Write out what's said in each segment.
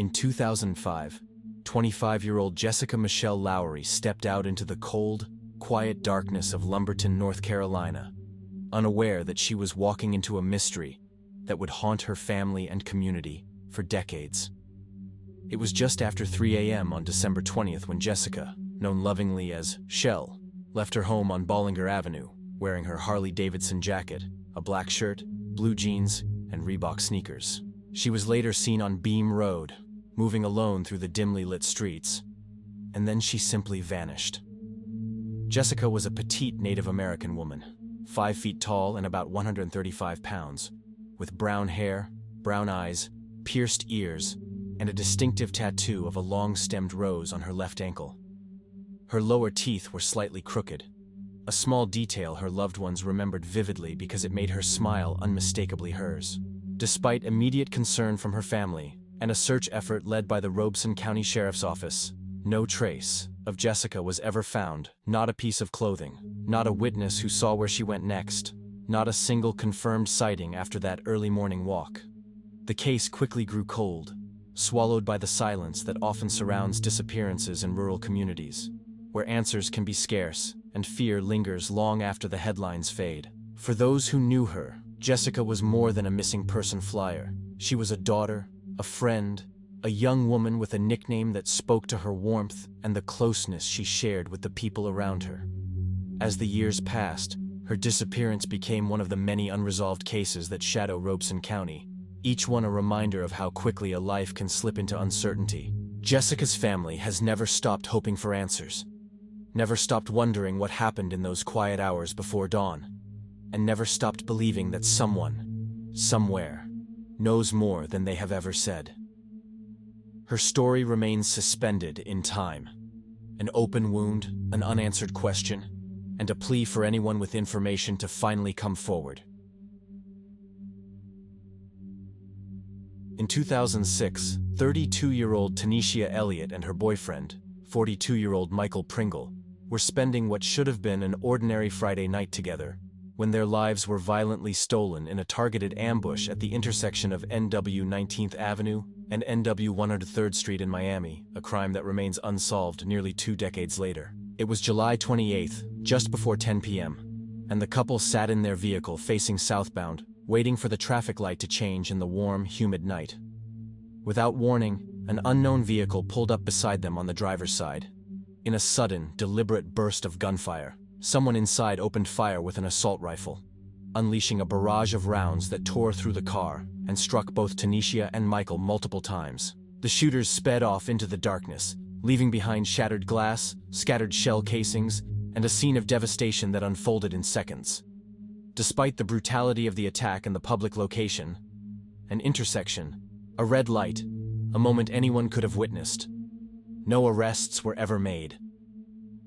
In 2005, 25-year-old Jessica Michelle Lowry stepped out into the cold, quiet darkness of Lumberton, North Carolina, unaware that she was walking into a mystery that would haunt her family and community for decades. It was just after 3 a.m. on December 20th when Jessica, known lovingly as Shell, left her home on Bollinger Avenue, wearing her Harley-Davidson jacket, a black shirt, blue jeans, and Reebok sneakers. She was later seen on Beam Road, moving alone through the dimly lit streets, and then she simply vanished. Jessica was a petite Native American woman, 5 feet tall and about 135 pounds, with brown hair, brown eyes, pierced ears, and a distinctive tattoo of a long-stemmed rose on her left ankle. Her lower teeth were slightly crooked, a small detail her loved ones remembered vividly because it made her smile unmistakably hers. Despite immediate concern from her family and a search effort led by the Robeson County Sheriff's Office, no trace of Jessica was ever found, not a piece of clothing, not a witness who saw where she went next, not a single confirmed sighting after that early morning walk. The case quickly grew cold, swallowed by the silence that often surrounds disappearances in rural communities, where answers can be scarce and fear lingers long after the headlines fade. For those who knew her, Jessica was more than a missing person flyer. She was a daughter, a friend, a young woman with a nickname that spoke to her warmth and the closeness she shared with the people around her. As the years passed, her disappearance became one of the many unresolved cases that shadow Robeson County, each one a reminder of how quickly a life can slip into uncertainty. Jessica's family has never stopped hoping for answers, never stopped wondering what happened in those quiet hours before dawn, and never stopped believing that someone, somewhere, knows more than they have ever said. Her story remains suspended in time, an open wound, an unanswered question, and a plea for anyone with information to finally come forward. In 2006, 32-year-old Tanishia Elliott and her boyfriend, 42-year-old Michael Pringle, were spending what should have been an ordinary Friday night together when their lives were violently stolen in a targeted ambush at the intersection of NW 19th Avenue and NW 103rd Street in Miami, a crime that remains unsolved nearly 2 decades later. It was July 28th, just before 10 p.m., and the couple sat in their vehicle facing southbound, waiting for the traffic light to change in the warm, humid night. Without warning, an unknown vehicle pulled up beside them on the driver's side. In a sudden, deliberate burst of gunfire, someone inside opened fire with an assault rifle, unleashing a barrage of rounds that tore through the car and struck both Tanishia and Michael multiple times. The shooters sped off into the darkness, leaving behind shattered glass, scattered shell casings, and a scene of devastation that unfolded in seconds. Despite the brutality of the attack and the public location, an intersection, a red light, a moment anyone could have witnessed, no arrests were ever made.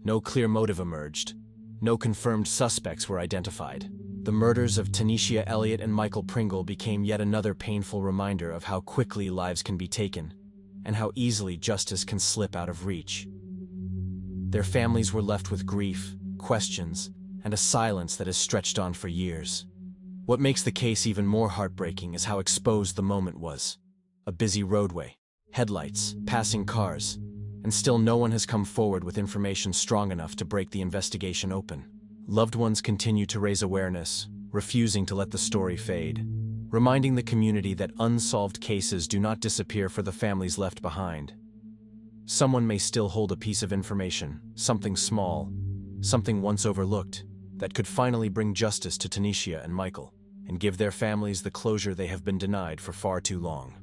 No clear motive emerged. No confirmed suspects were identified. The murders of Tanishia Elliott and Michael Pringle became yet another painful reminder of how quickly lives can be taken, and how easily justice can slip out of reach. Their families were left with grief, questions, and a silence that has stretched on for years. What makes the case even more heartbreaking is how exposed the moment was. A busy roadway, headlights, passing cars, and still no one has come forward with information strong enough to break the investigation open. Loved ones continue to raise awareness, refusing to let the story fade, reminding the community that unsolved cases do not disappear for the families left behind. Someone may still hold a piece of information, something small, something once overlooked, that could finally bring justice to Tanishia and Michael, and give their families the closure they have been denied for far too long.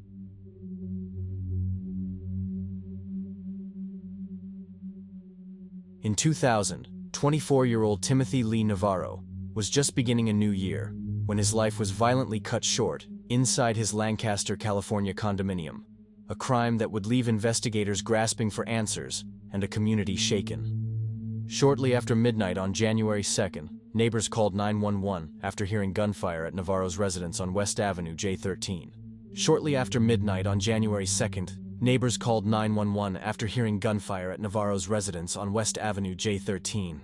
In 2000, 24-year-old Timothy Lee Navarro was just beginning a new year when his life was violently cut short inside his Lancaster, California condominium, a crime that would leave investigators grasping for answers and a community shaken. Shortly after midnight on January 2nd, neighbors called 911 after hearing gunfire at Navarro's residence on West Avenue J13. Shortly after midnight on January 2nd, neighbors called 911 after hearing gunfire at Navarro's residence on West Avenue J13.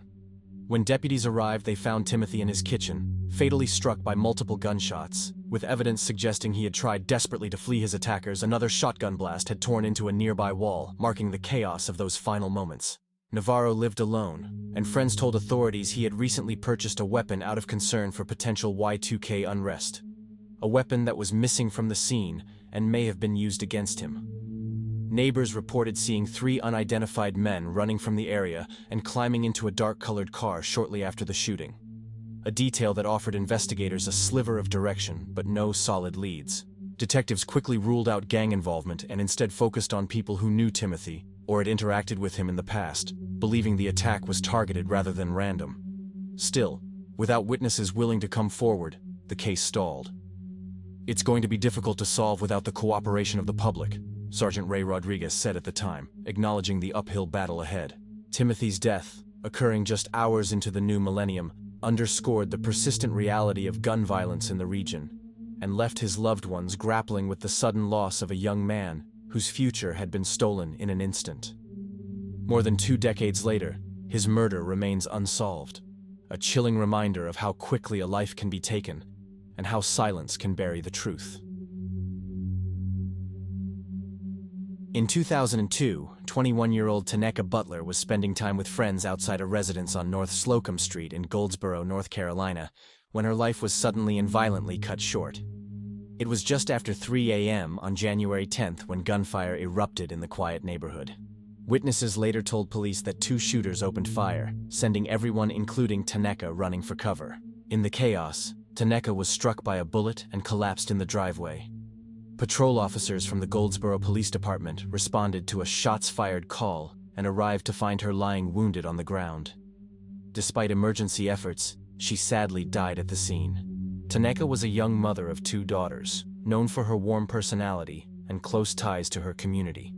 When deputies arrived, they found Timothy in his kitchen, fatally struck by multiple gunshots. With evidence suggesting he had tried desperately to flee his attackers, another shotgun blast had torn into a nearby wall, marking the chaos of those final moments. Navarro lived alone, and friends told authorities he had recently purchased a weapon out of concern for potential Y2K unrest. A weapon that was missing from the scene and may have been used against him. Neighbors reported seeing 3 unidentified men running from the area and climbing into a dark-colored car shortly after the shooting. A detail that offered investigators a sliver of direction, but no solid leads. Detectives quickly ruled out gang involvement and instead focused on people who knew Timothy or had interacted with him in the past, believing the attack was targeted rather than random. Still, without witnesses willing to come forward, the case stalled. "It's going to be difficult to solve without the cooperation of the public," Sergeant Ray Rodriguez said at the time, acknowledging the uphill battle ahead. Timothy's death, occurring just hours into the new millennium, underscored the persistent reality of gun violence in the region, and left his loved ones grappling with the sudden loss of a young man whose future had been stolen in an instant. More than 2 decades later, his murder remains unsolved, a chilling reminder of how quickly a life can be taken and how silence can bury the truth. In 2002, 21-year-old Taneka Butler was spending time with friends outside a residence on North Slocum Street in Goldsboro, North Carolina, when her life was suddenly and violently cut short. It was just after 3 a.m. on January 10th when gunfire erupted in the quiet neighborhood. Witnesses later told police that 2 shooters opened fire, sending everyone, including Taneka, running for cover. In the chaos, Taneka was struck by a bullet and collapsed in the driveway. Patrol officers from the Goldsboro Police Department responded to a shots-fired call and arrived to find her lying wounded on the ground. Despite emergency efforts, she sadly died at the scene. Taneka was a young mother of 2 daughters, known for her warm personality and close ties to her community.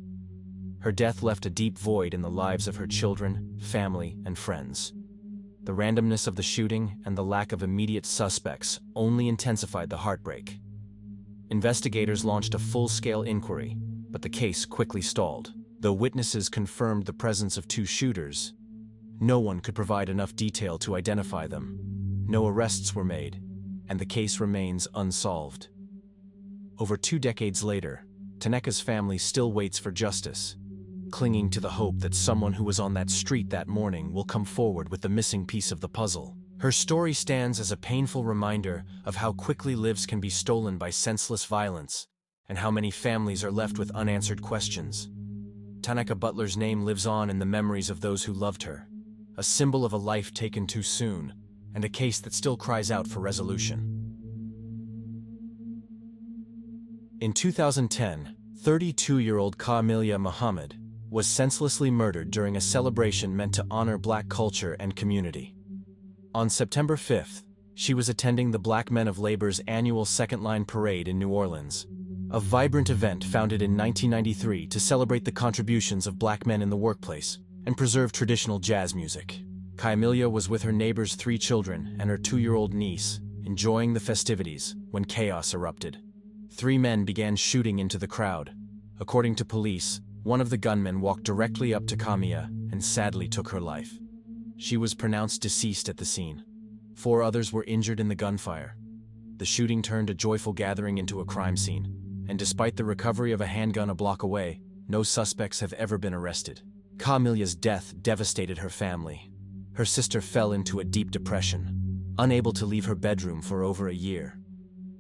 Her death left a deep void in the lives of her children, family, and friends. The randomness of the shooting and the lack of immediate suspects only intensified the heartbreak. Investigators launched a full-scale inquiry, but the case quickly stalled. Though witnesses confirmed the presence of 2 shooters, no one could provide enough detail to identify them. No arrests were made, and the case remains unsolved. Over 2 decades later, Taneka's family still waits for justice, clinging to the hope that someone who was on that street that morning will come forward with the missing piece of the puzzle. Her story stands as a painful reminder of how quickly lives can be stolen by senseless violence, and how many families are left with unanswered questions. Taneka Butler's name lives on in the memories of those who loved her, a symbol of a life taken too soon, and a case that still cries out for resolution. In 2010, 32-year-old Kaamilya Muhammad was senselessly murdered during a celebration meant to honor Black culture and community. On September 5th, she was attending the Black Men of Labor's annual Second Line Parade in New Orleans, a vibrant event founded in 1993 to celebrate the contributions of Black men in the workplace and preserve traditional jazz music. Kaamilya was with her neighbor's 3 children and her 2-year-old niece, enjoying the festivities, when chaos erupted. 3 men began shooting into the crowd. According to police, one of the gunmen walked directly up to Kaamilya and sadly took her life. She was pronounced deceased at the scene. 4 others were injured in the gunfire. The shooting turned a joyful gathering into a crime scene, and despite the recovery of a handgun a block away, no suspects have ever been arrested. Kaamilya's death devastated her family. Her sister fell into a deep depression, unable to leave her bedroom for over a year.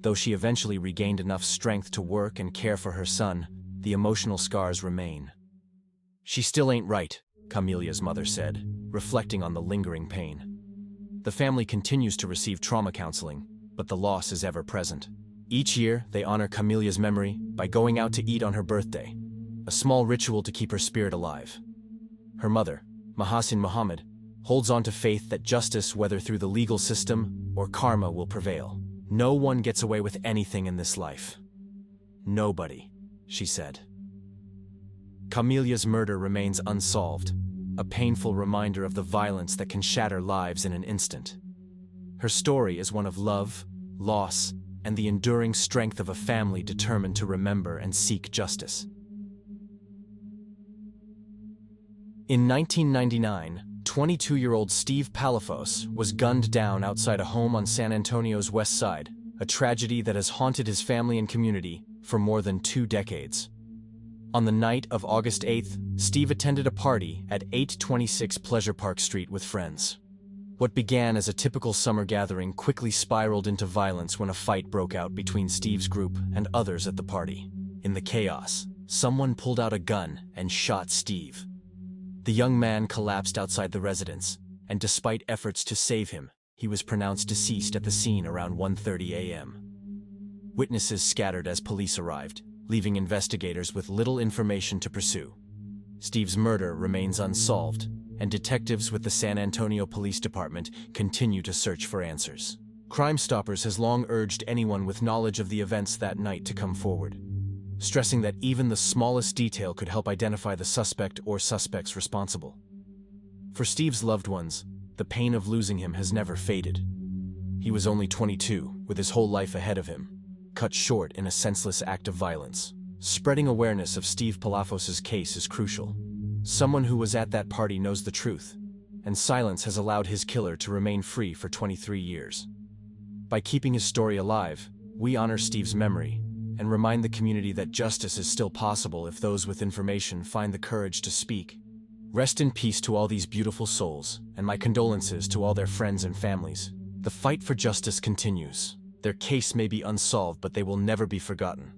Though she eventually regained enough strength to work and care for her son, the emotional scars remain. "She still ain't right," Kaamilya's mother said, reflecting on the lingering pain. The family continues to receive trauma counseling, but the loss is ever present. Each year, they honor Kaamilya's memory by going out to eat on her birthday, a small ritual to keep her spirit alive. Her mother, Kaamilya Muhammad, holds on to faith that justice, whether through the legal system or karma, will prevail. "No one gets away with anything in this life. Nobody," she said. Kaamilya's murder remains unsolved, a painful reminder of the violence that can shatter lives in an instant. Her story is one of love, loss, and the enduring strength of a family determined to remember and seek justice. In 1999, 22-year-old Steve Palafos was gunned down outside a home on San Antonio's west side, a tragedy that has haunted his family and community for more than 2 decades. On the night of August 8th, Steve attended a party at 826 Pleasure Park Street with friends. What began as a typical summer gathering quickly spiraled into violence when a fight broke out between Steve's group and others at the party. In the chaos, someone pulled out a gun and shot Steve. The young man collapsed outside the residence, and despite efforts to save him, he was pronounced deceased at the scene around 1:30 a.m. Witnesses scattered as police arrived, leaving investigators with little information to pursue. Steve's murder remains unsolved, and detectives with the San Antonio Police Department continue to search for answers. Crime Stoppers has long urged anyone with knowledge of the events that night to come forward, stressing that even the smallest detail could help identify the suspect or suspects responsible. For Steve's loved ones, the pain of losing him has never faded. He was only 22, with his whole life ahead of him, cut short in a senseless act of violence. Spreading awareness of Steve Palafos's case is crucial. Someone who was at that party knows the truth, and silence has allowed his killer to remain free for 23 years. By keeping his story alive, we honor Steve's memory and remind the community that justice is still possible if those with information find the courage to speak. Rest in peace to all these beautiful souls, and my condolences to all their friends and families. The fight for justice continues. Their case may be unsolved, but they will never be forgotten.